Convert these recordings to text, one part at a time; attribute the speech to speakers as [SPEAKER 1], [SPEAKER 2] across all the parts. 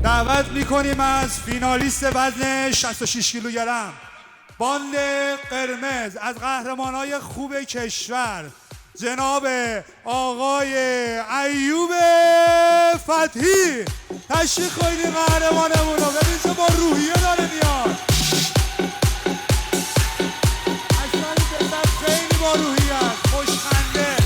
[SPEAKER 1] دعوت میکنیم از فینالیست وزن 66 کیلوگرم باند قرمز از قهرمانای خوب کشور جناب آقای ایوب فتحی. تشریف کنید قهرمانمون رو ببین چه با روحیه داره میاد. اصلا پسر خیلی با روحیه است، خوشخنده.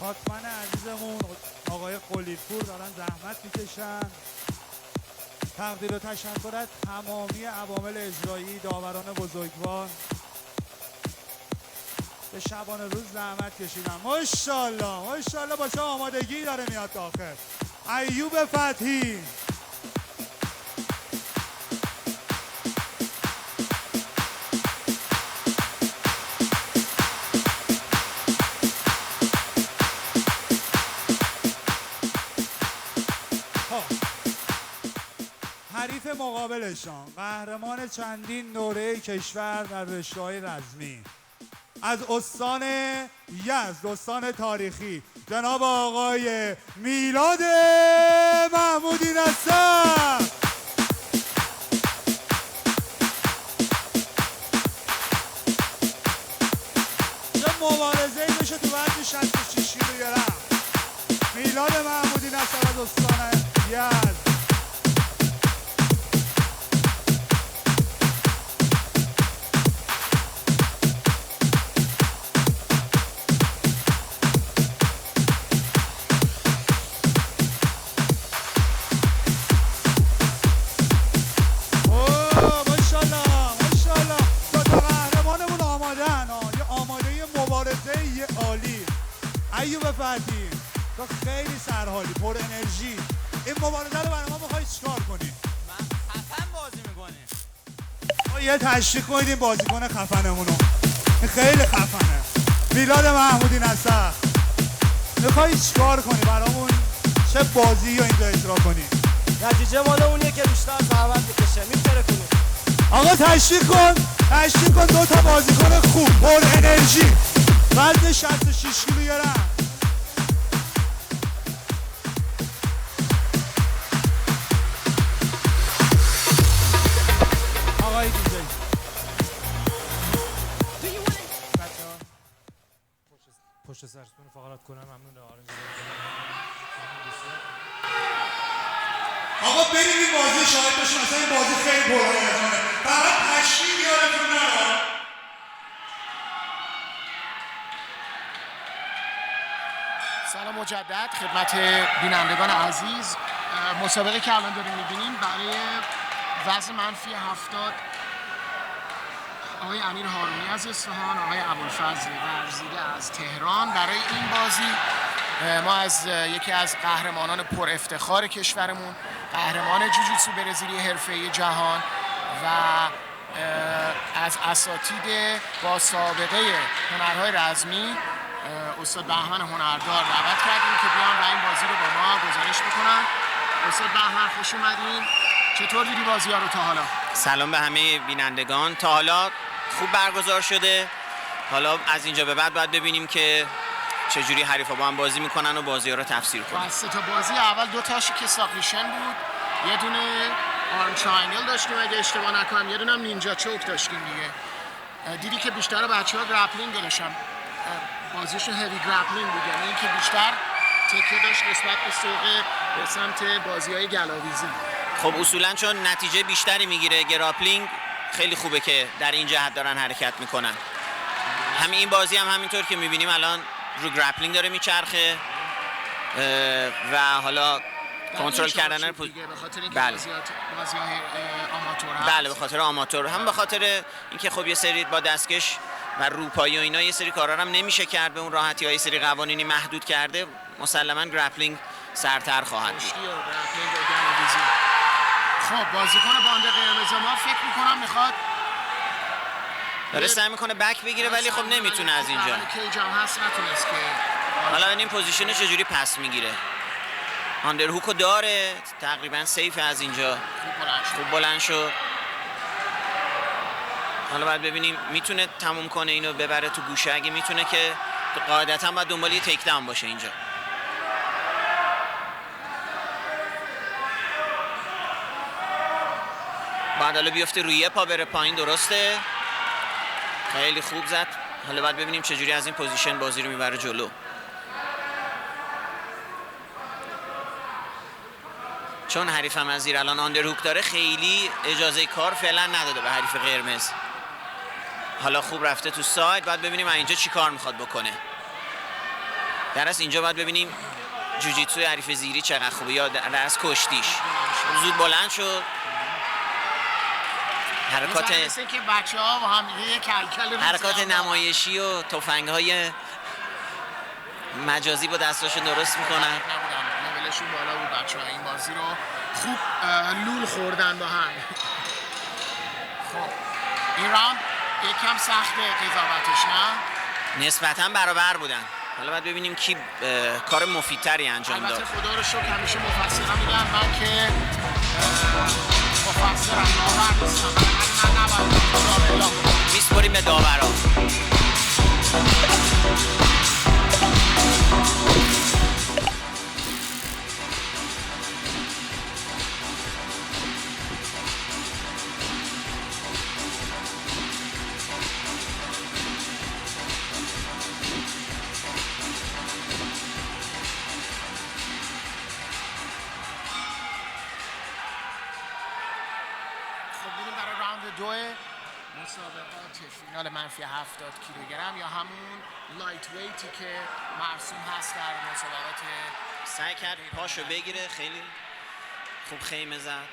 [SPEAKER 1] حتما عزیزمون آقای قلیپور دارن زحمت میکشن. تقدیر و تشکر از تمامی عوامل اجرایی، داوران بزرگوار به شبانه روز زحمت کشیدن. ماشاءالله ماشاءالله با چه آمادگی داره میاد داخل. ایوب فتحی حریف مقابلشان قهرمان چندین دوره کشور در رشته‌های رزمی از استان یزد، استان تاریخی، جناب آقای میلاد محمودی نصر. چه مبارزه‌ای بشه تو وزن 66 کیلوگرم. میلاد محمودی نصر از استان یزد. ایوب فتحی تو خیلی سرحالی، پر انرژی. این مبارزه رو برای ما میخوای چیکار کنی؟
[SPEAKER 2] من خفن بازی میکنیم.
[SPEAKER 1] یه تشریح کنید این بازیکن خفنمونو. این خیلی خفنه. میلاد محمودی نصر میخوای چیکار کنی برامون؟ چه بازی رو اینجا اجرا کنی؟
[SPEAKER 3] نتیجه مال اونیه که بیشتر زحمت میکشه. میتره کنی.
[SPEAKER 1] آقا تشریح کن دو تا بازیکن خوب، پر انرژی، وزن 66 کیلوگرم. آقای دیجی
[SPEAKER 4] پشت سرتون فقرات کنم. ممنون.
[SPEAKER 1] آقا بریم این بازی شاهد باشیم. مثلا این بازی خیلی پرهیجانه. فقط تشریح یادتون نره.
[SPEAKER 5] سلام مجدد خدمت بینندگان عزیز. مسابقه که الان داریم می‌بینیم برای وزن منفی 70 آقای امیر هارونی از اصفهان، آقای ابوالفضل ورزیده از تهران. برای این بازی ما از یکی از قهرمانان پر افتخار کشورمون، قهرمان جوجوتسو برزیلی حرفه‌ای جهان و از اساتید با سابقه هنرهای رزمی استاد بهمن هنردار دعوت کردیم که بیان و این بازی رو با ما گزارش بکنن. استاد بهمن خوش اومدین. چطور دیدی بازی ها رو تا حالا؟
[SPEAKER 2] سلام به همه بینندگان. تا حالا خوب برگزار شده. حالا از اینجا به بعد باید ببینیم که چجوری حریفا با هم بازی میکنن و بازی ها رو تفسیر کنن.
[SPEAKER 5] از سه تا بازی اول دو تاش که سابمیشن بود، یه دونه آرم تراینگل داشتیم اگه اشتباه نکنم، یه دونه هم نینجا چوک داشتیم دیگه. دیدی که بیشتر بچه‌ها گرپلینگ داشتن، بازیشون هیوی گرپلینگ بود، یعنی اینکه بیشتر تکیه داشت نسبت به سوق به سمت بازی‌های گلاویزی.
[SPEAKER 2] خب اصولا چون نتیجه بیشتری میگیره گراپلینگ، خیلی خوبه که در این جهت دارن حرکت میکنن. همین این بازی هم همینطور که میبینیم الان رو گرپلینگ داره میچرخه و حالا کنترل کردن
[SPEAKER 5] دیگه به خاطر اینکه
[SPEAKER 2] بله.
[SPEAKER 5] بازی‌های آماتور هست.
[SPEAKER 2] بله به خاطر آماتور، هم به خاطر اینکه خب یه سری با دستکش و روپایی و اینا یه سری کارا هم نمیشه کرد به اون راحتی، های سری قوانینی محدود کرده، مسلما گرپلینگ سرتر خواهد بود.
[SPEAKER 5] کشتی و گرپلینگ و گنویزی. خب بازیکن باند قرمز ما فکر می‌کنم میخواد
[SPEAKER 2] داره سعی میکنه بک بگیره ولی خب نمیتونه از اینجا.
[SPEAKER 5] کیج هم هست نتونست که
[SPEAKER 2] حالا این پوزیشن چجوری پس میگیره. آندر هوکو داره، تقریبا سیف از اینجا. خوب بلند شد. حالا باید ببینیم میتونه تموم کنه اینو ببره تو گوشه. اگه میتونه که قاعدتا باید دنبال یه تیک داون باشه اینجا. بعد حالا بیفته روی یه پا بره پایین. درسته، خیلی خوب زد. حالا باید ببینیم چجوری از این پوزیشن بازی رو میبره جلو. چون حریفم از زیر الان آندرهوک داره، خیلی اجازه کار فعلا نداده به حریف قرمز. حالا خوب رفته تو ساید. باید ببینیم اینجا چی کار میخواد بکنه. در اصل اینجا باید ببینیم جوجیتسوی حریف زیری چقدر خوبه یا در اصل کشتیش. زود بلند شد. حرکات نمایشی و تفنگ‌های مجازی با دستاشون درست میکنن.
[SPEAKER 5] لولشون بالا بود بچه‌ها، این بازی رو خوب لول خوردن با هم. خب این راوند یکم سخته قضاوتش، نه؟
[SPEAKER 2] نسبتاً برابر بودن. حالا باید ببینیم کی کار مفیدتری انجام داد.
[SPEAKER 5] البته خدا رو شکر همیشه مفسرا میگن من که مفسرم ناور نیستم، من نباید
[SPEAKER 2] میسپریم به داورا.
[SPEAKER 5] مسابقات فینال منفی 70 کیلوگرم یا همون لایت ویتی که مرسوم هست در مسابقات.
[SPEAKER 2] سعی کرد پاشو بگیره، خیلی خوب خیمه زد.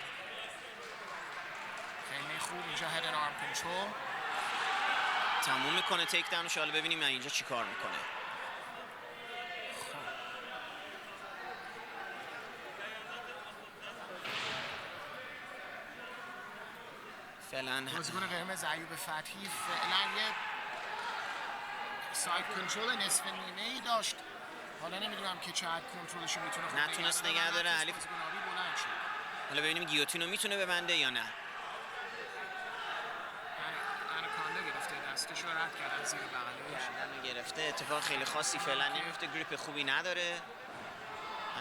[SPEAKER 5] خیلی خوب اینجا هدن آرم کنترل
[SPEAKER 2] تموم میکنه تیک داونش. حالا ببینیم اینجا چی کار میکنه. فعلا
[SPEAKER 5] بازیکن قرمز ایوب فتحی فعلا یه ساید کنترل نصف نیمه‌ای داشت. حالا نمیدونم که چقدر کنترلش میتونه خوب
[SPEAKER 2] نتونست نگه داره. علی حالا ببینیم گیوتینو میتونه ببنده یا نه.
[SPEAKER 5] اناکاندا گرفته، دستش رو رد کرد از زیر بغلش.
[SPEAKER 2] گرفته. اتفاق خیلی خاصی فعلا نمیفته. گریپ خوبی نداره.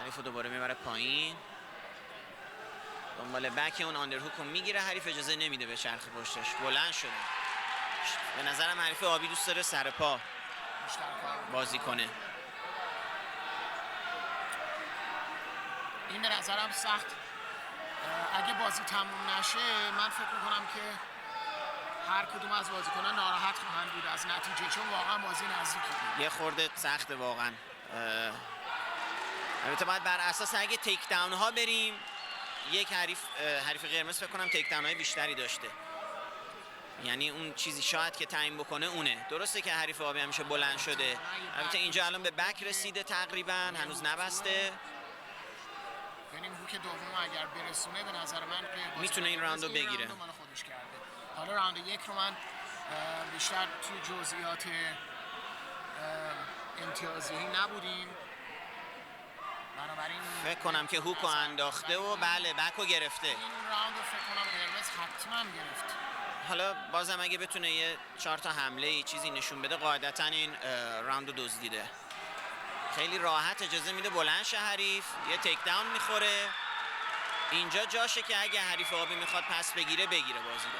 [SPEAKER 2] حریف دوباره میبره پایین. دنبال بک اون آندرهوک رو میگیره. حریف اجازه نمیده به چرخ پشتش. بلند شده. به نظرم حریف آبی دوست داره سر پا بازی کنه.
[SPEAKER 5] این به نظرم سخت. اگه بازی تموم نشه من فکر میکنم که هر کدوم از بازیکنان ناراحت خواهند بود از نتیجه، چون واقعا بازی نزدیکی بود.
[SPEAKER 2] یه خورده سخته واقعا. البته باید بر اساس اگه تیک داون ها بریم، یک حریف قرمز فکر کنم تیک داون های بیشتری داشته. یعنی اون چیزی شاید که تعیین بکنه اونه. درسته که حریف آبی همیشه بلند شده. البته اینجا الان به بک رسیده تقریبا، هنوز نبسته.
[SPEAKER 5] یعنی هوک دوم اگر برسونه به نظر من
[SPEAKER 2] میتونه این راوندو بگیره.
[SPEAKER 5] حالا راوند یک رو من بیشتر توی جزئیات امتیازی نبودیم، بنابراین
[SPEAKER 2] فکر کنم که هوکو انداخته و بله بکو گرفته.
[SPEAKER 5] این راوند رو فکر کنم قرمز حتما گرفت.
[SPEAKER 2] حالا بازم اگه بتونه یه 4 تا حمله ای چیزی نشون بده، قاعدتا این راوند رو دزدیده. خیلی راحت اجازه میده بلند شه حریف، یه تیک داون میخوره. اینجا جاشه که اگه حریف آبی میخواد پس بگیره بازی رو.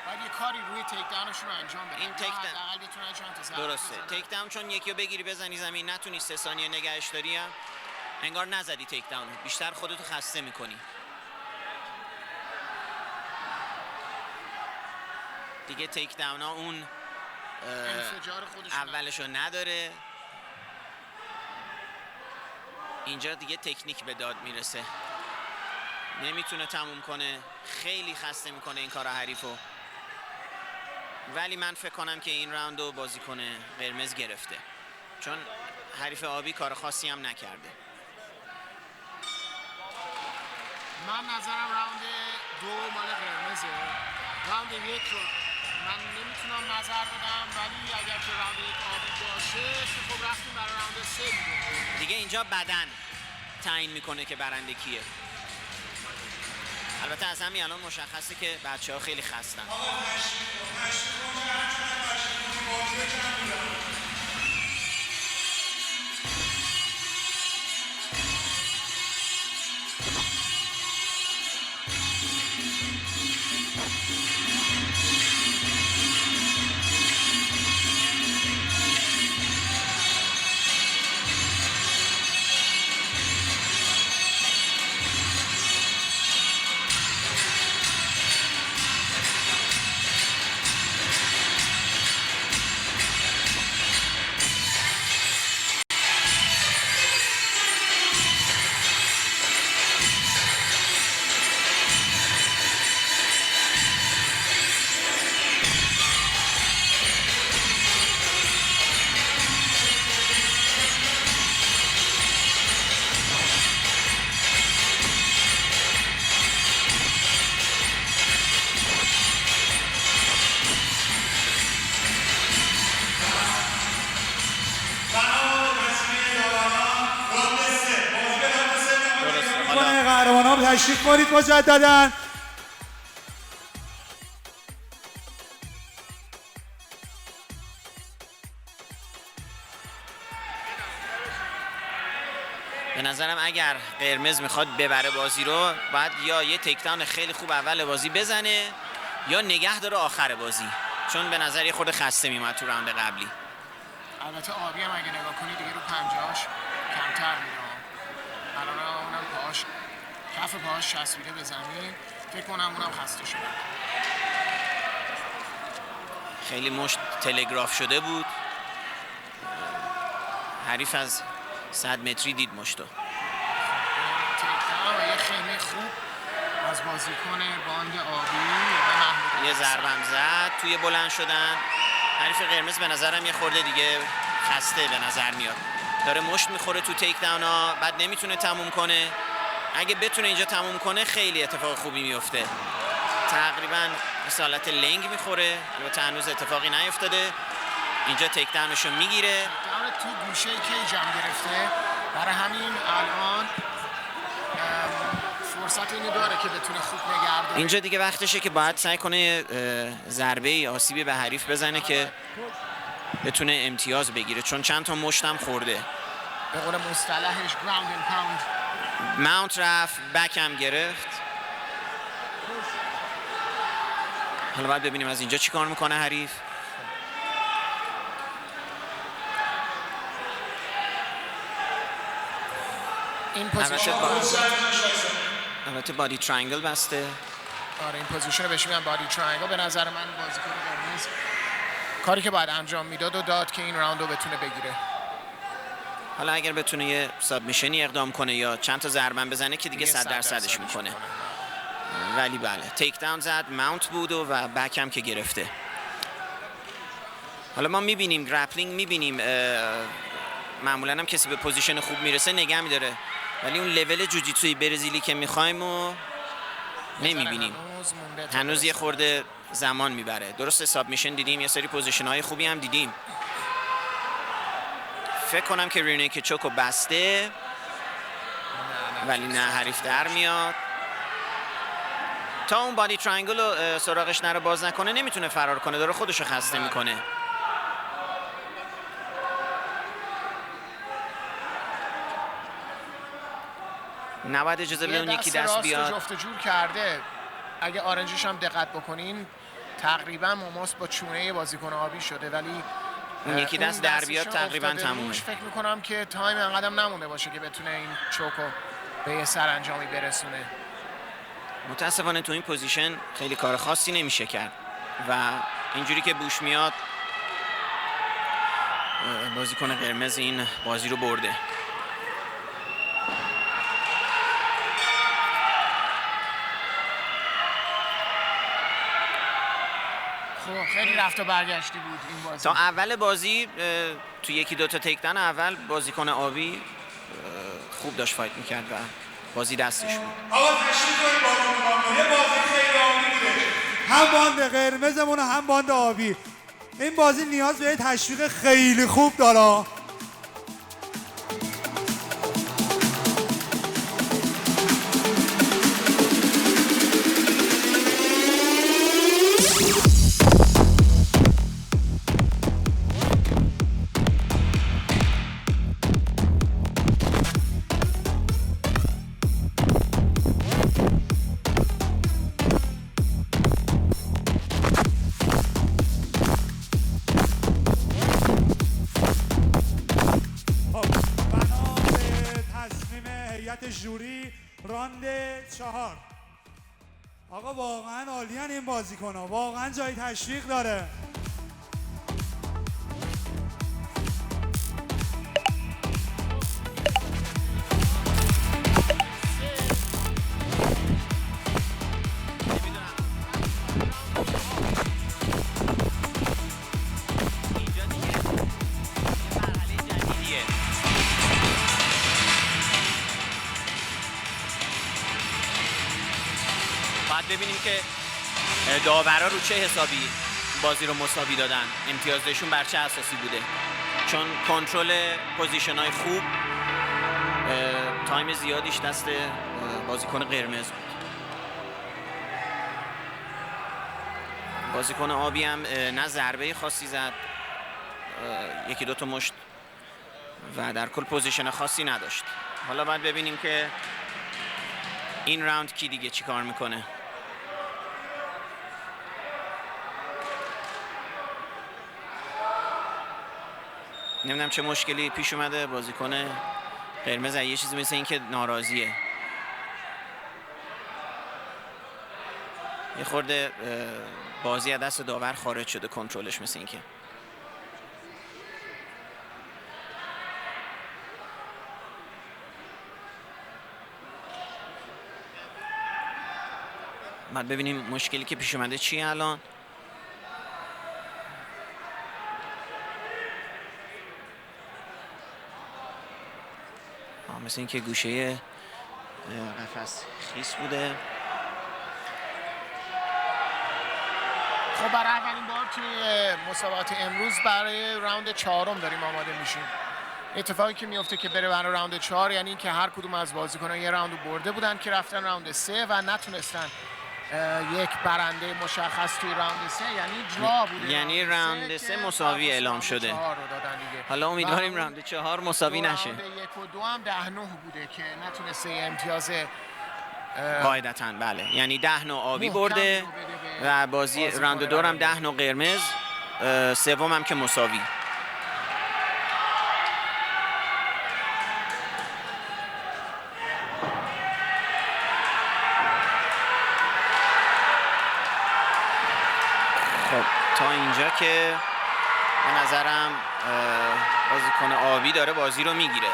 [SPEAKER 5] باید یه کاری روی تیک داونشون رو انجام بده.
[SPEAKER 2] این تیک
[SPEAKER 5] داون
[SPEAKER 2] درسته. تیک داون چون یکی رو بگیری بزنی زمین، نتونی 3 ثانیه نگهش داری، هم انگار نزدی تیک داون، بیشتر خودتو خسته میکنی. دیگه تیک داون ها اون
[SPEAKER 5] انفجار خودشون
[SPEAKER 2] اولشو نداره. اینجا دیگه تکنیک به داد میرسه، نمیتونه تموم کنه، خیلی خسته میکنه این کار حریفو. ولی من فکر کنم که این راوندو بازیکن قرمز گرفته، چون حریف آبی کار خاصی هم نکرده.
[SPEAKER 5] من نظرم راوند 2 مال قرمزه. راوند 1 رو من نمیتونم نظر بدم، ولی اگر که راوند 1 آبی باشه که خب رفتیم برای راوند 3
[SPEAKER 2] دیگه اینجا بدن تعیین میکنه که برنده کیه. البته از همین الان مشخصه که بچه ها خیلی خستن.
[SPEAKER 1] قهرمانان تشریف کنید مجدداً.
[SPEAKER 2] به نظرم اگر قرمز میخواد ببره بازی رو، باید یا یه تکداون خیلی خوب اول بازی بزنه یا نگه داره آخر بازی، چون به نظر یه خورده خسته میومد تو راوند قبلی.
[SPEAKER 5] البته آبی هم اگه نگاه کنی دیگه رو پنجاش کمتر میره. الان اونم پاهاش، کف پاهاش چسبیده به زمین، فکر کنم اونم خسته شده.
[SPEAKER 2] خیلی مشت تلگراف شده بود، حریف از 100 متری دید مشتو.
[SPEAKER 5] تکداون و یه خیمه خوب از بازیکن باند آبی و
[SPEAKER 2] یه ضربم زد توی بلند شدن. حریف قرمز به نظرم یه خورده دیگه خسته به نظر میاد، داره مشت میخوره تو تیک داون ها، بعد نمیتونه تموم کنه. اگه بتونه اینجا تموم کنه خیلی اتفاق خوبی میفته. تقریبا حالت لنگ میخوره، البته هنوز اتفاقی نیفتاده. اینجا تیک داونشو میگیره،
[SPEAKER 5] داون تو گوشه کیج هم گرفته، برای همین الان فرصت اینو داره که بتونه خوب نگه داره.
[SPEAKER 2] اینجا دیگه وقتشه که باید سعی کنه ضربه آسیبی به حریف بزنه که بتونه امتیاز بگیره، چون چند تا مشتم خورده.
[SPEAKER 5] به قول مصطلحش گراوند اند پاوند.
[SPEAKER 2] ماونت رفت، بک هم گرفت. حالا باید ببینیم از اینجا چی کار میکنه حریف.
[SPEAKER 5] این پوزیشن
[SPEAKER 2] البته بادی ترینگل بسته.
[SPEAKER 5] آره این پوزیشن رو بهش میگن بادی ترینگل. به نظر من بازیکن قرمز کاری که باید انجام میداد و داد که این راوند رو بتونه بگیره.
[SPEAKER 2] حالا اگر بتونه یه سابمیشنی اقدام کنه یا چند تا ضربه بزنه که دیگه 100% میکنه. ولی بله تیک داون زد، ماونت بود و بک هم که گرفته. حالا ما میبینیم گرپلینگ، میبینیم معمولا هم کسی به پوزیشن خوب میرسه نگه میداره، ولی اون لول جوجیتسوی برزیلی که میخوایم و نمیبینیم. هنوز یه خورده زمان میبره. درسته سابمیشن دیدیم، یه سری پوزیشن های خوبی هم دیدیم. فکر کنم که رینیک چوکو بسته، ولی نه حریف در میاد. تا اون بادی ترینگل رو سراغش نره باز نکنه نمیتونه فرار کنه، داره خودشو خسته میکنه. نباید اجازه بده اون یکی دست بیاد.
[SPEAKER 5] جفت جور کرده. اگه آرنجش هم دقت بکنین تقریبا ماماس با چونه بازیکن آبی شده، ولی
[SPEAKER 2] اون یکی دست در بیاد تقریبا تمومه.
[SPEAKER 5] فکر میکنم که تایم انقدرم نمونده باشه که بتونه این چوکو به یه سرانجامی برسونه.
[SPEAKER 2] متاسفانه تو این پوزیشن خیلی کار خاصی نمیشه کرد و اینجوری که بوش میاد بازیکن قرمز این بازی رو برده.
[SPEAKER 5] خب خیلی رفت و برگشتی بود این بازی.
[SPEAKER 2] تا اول بازی تو یکی دوتا تکدن اول بازیکن آبی خوب داشت فایت میکرد و بازی دستش بود.
[SPEAKER 1] آقا تشریف کنید بازی یه بازی خیلی عالی بوده، هم باند قرمزمون و هم باند آبی. این بازی نیاز به تشویق خیلی خوب داره. جوری راند 4. آقا واقعا عالیان این بازیکن‌ها، واقعا جای تشویق داره.
[SPEAKER 2] ببینیم که داورا رو چه حسابی بازی رو مساوی دادن، امتیازشون بر چه اساسی بوده، چون کنترل پوزیشن های خوب تایم زیادیش دست بازیکن قرمز بود. بازیکن آبی هم نه ضربه خاصی زد، یکی دوتا مشت و در کل پوزیشن خاصی نداشت. حالا باید ببینیم که این راوند کی دیگه چی کار میکنه. نمیدونم چه مشکلی پیش اومده، بازیکن قرمز یه چیزی مثل این که ناراضیه، یه خورده بازی از دست داور خارج شده، کنترلش مثل این که بعد ببینیم مشکلی که پیش اومده چیه الان. مثل این که گوشه قفس خیس بوده.
[SPEAKER 5] خب برای اولین بار توی مسابقات امروز برای راوند 4 داریم آماده میشیم. اتفاقی که میفته که بره برای راوند 4 یعنی اینکه هر کدوم از بازیکنان یه راوند برده بودن که رفتن راوند 3 و نتونستن یک برنده مشخص توی راوند 3، یعنی جا بوده،
[SPEAKER 2] یعنی راوند 3 مساوی اعلام شده. حالا امیدواریم راوند 4 مساوی نشه.
[SPEAKER 5] راوند 1 و 2 هم 10-9 بوده که نتونسته امتیاز
[SPEAKER 2] قاعدتاً بله، یعنی 10 آبی برده و بازی راوند 2 هم 10 قرمز، سوم هم که مساوی. خب تا اینجا که به نظرم بازیکن آبی داره بازی رو میگیره،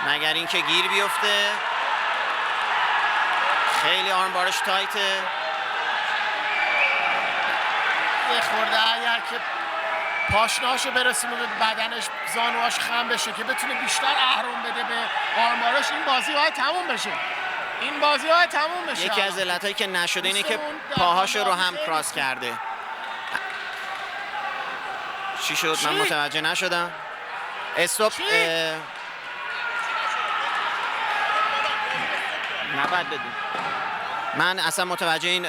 [SPEAKER 2] مگر اینکه گیر بیفته. خیلی آرمبارش تایته،
[SPEAKER 5] یه خورده اگر که پاشناشو برسونه به بدنش، زانواش خم بشه که بتونه بیشتر اهرم بده به آرمبارش، این بازی باید تموم بشه. این بازی باید تموم بشه.
[SPEAKER 2] یکی از علتایی که نشده اینه که پاهاشو رو هم کراس کرده. چی شد؟ من متوجه نشدم. استاپ. نباید بدون. من اصلا متوجه این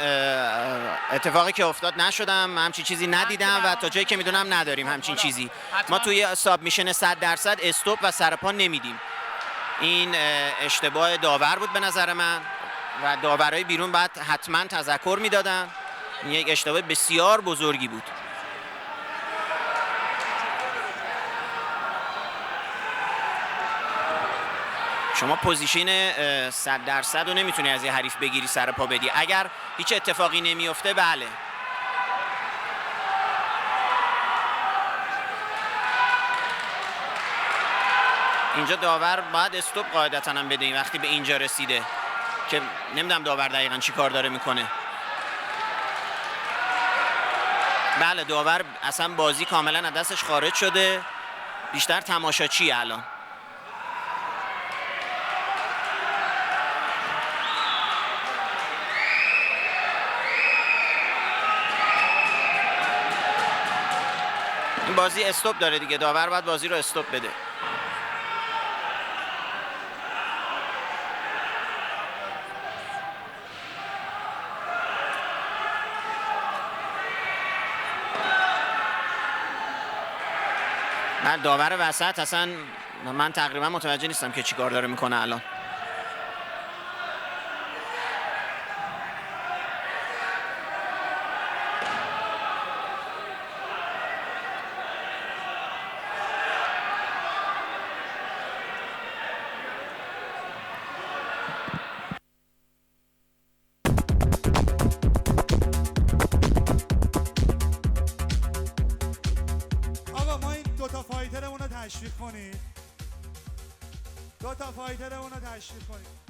[SPEAKER 2] اتفاقی که افتاد نشدم، من همچین چیزی ندیدم و تا جایی که میدونم نداریم همچین چیزی. ما توی سابمیشن 100% استاپ و سرپا نمیدیم. این اشتباه داور بود به نظر من و داورای بیرون باید حتما تذکر میدادن. این یک اشتباه بسیار بزرگی بود. شما پوزیشن 100% رو نمیتونی از یه حریف بگیری سر پا بدی. اگر هیچ اتفاقی نمیفته بله. اینجا داور باید استوب قاعدتاً هم بده وقتی به اینجا رسیده که نمیدونم داور دقیقاً چی کار داره میکنه. بله داور اصلا بازی کاملا از دستش خارج شده، بیشتر تماشاچی الان. این بازی استاپ داره دیگه، داور باید بازی رو استاپ بده. من داور وسط اصلا من تقریبا متوجه نیستم که چی کار داره میکنه الان.
[SPEAKER 1] آقا ما این دوتا فایترمون رو تشویق کنید. دوتا فایترمون رو تشویق کنید.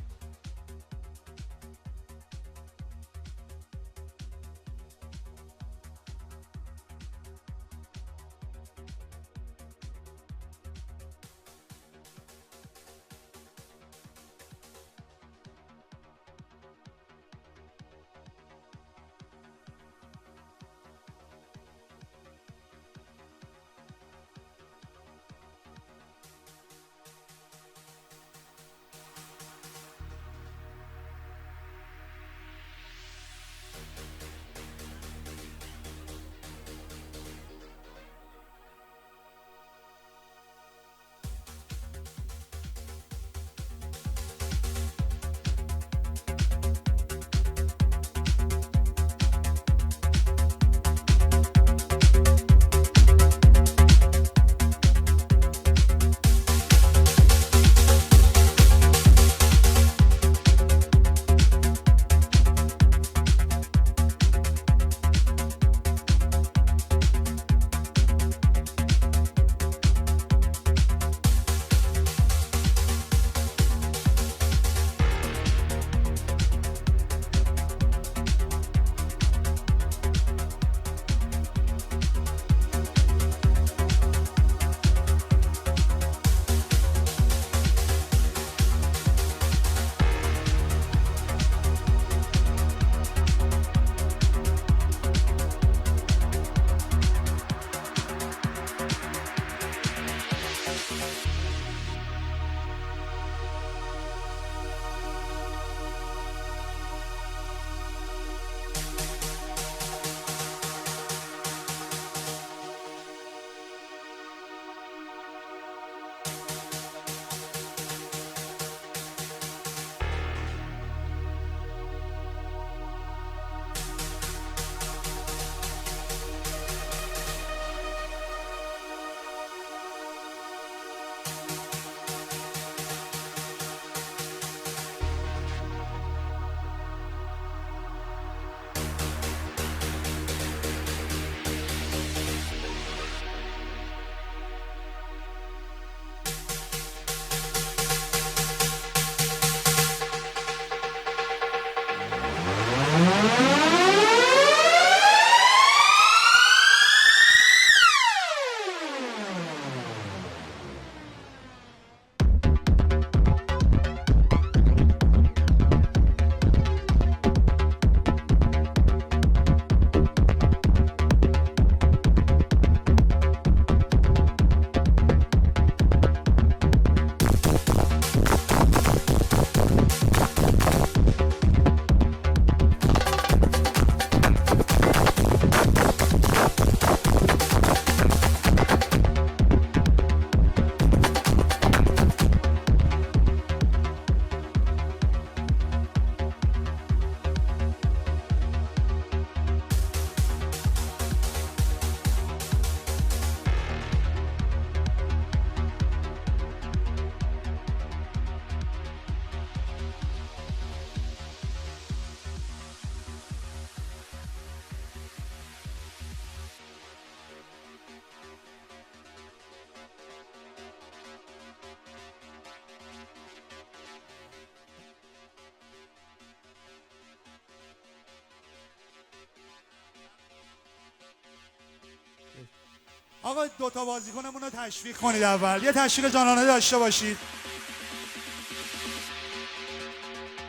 [SPEAKER 1] آقا دوتا بازیکنمون رو تشویق کنید اول. یه تشویق جانانه داشته باشید.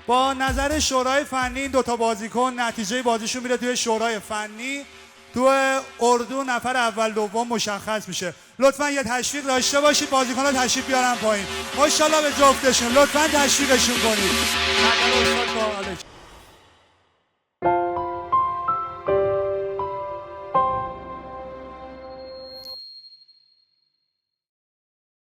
[SPEAKER 1] با نظر شورای فنی این دوتا بازیکن نتیجه بازیشون میره توی شورای فنی، تو اردو نفر اول دوم مشخص میشه. لطفا یه تشویق داشته باشید، بازیکن‌ها تشریف بیارن پایین. ماشاءالله به جفتشون، لطفا تشویقشون کنید.